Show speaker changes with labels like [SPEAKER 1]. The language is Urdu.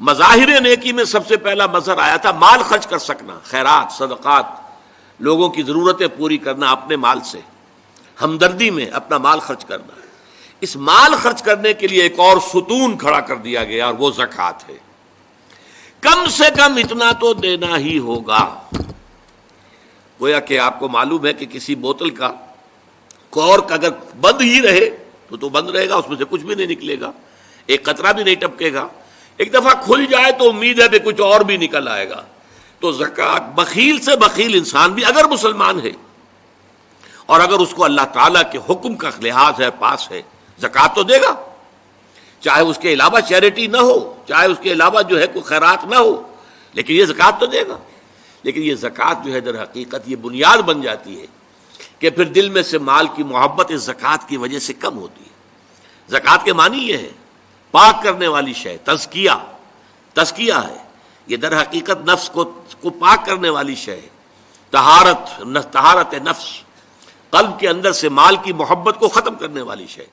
[SPEAKER 1] مظاہر نیکی میں سب سے پہلا مظہر آیا تھا مال خرچ کر سکنا، خیرات، صدقات، لوگوں کی ضرورتیں پوری کرنا اپنے مال سے، ہمدردی میں اپنا مال خرچ کرنا۔ اس مال خرچ کرنے کے لیے ایک اور ستون کھڑا کر دیا گیا، اور وہ زکوٰۃ ہے۔ کم سے کم اتنا تو دینا ہی ہوگا۔ گویا کہ آپ کو معلوم ہے کہ کسی بوتل کا کورک اگر بند ہی رہے تو بند رہے گا، اس میں سے کچھ بھی نہیں نکلے گا، ایک قطرہ بھی نہیں ٹپکے گا۔ ایک دفعہ کھل جائے تو امید ہے کہ کچھ اور بھی نکل آئے گا۔ تو زکوٰۃ، بخیل سے بخیل انسان بھی اگر مسلمان ہے اور اگر اس کو اللہ تعالیٰ کے حکم کا لحاظ ہے، پاس ہے، زکوٰۃ تو دے گا، چاہے اس کے علاوہ چیریٹی نہ ہو، چاہے اس کے علاوہ جو ہے کوئی خیرات نہ ہو، لیکن یہ زکوٰۃ تو دے گا۔ لیکن یہ زکوٰۃ جو ہے در حقیقت یہ بنیاد بن جاتی ہے کہ پھر دل میں سے مال کی محبت اس زکوٰۃ کی وجہ سے کم ہوتی ہے۔ زکوٰۃ کے معنی یہ ہے پاک کرنے والی شے، تزکیہ ہے، یہ در حقیقت نفس کو پاک کرنے والی شے ہے، طہارت نفس، قلب کے اندر سے مال کی محبت کو ختم کرنے والی شے۔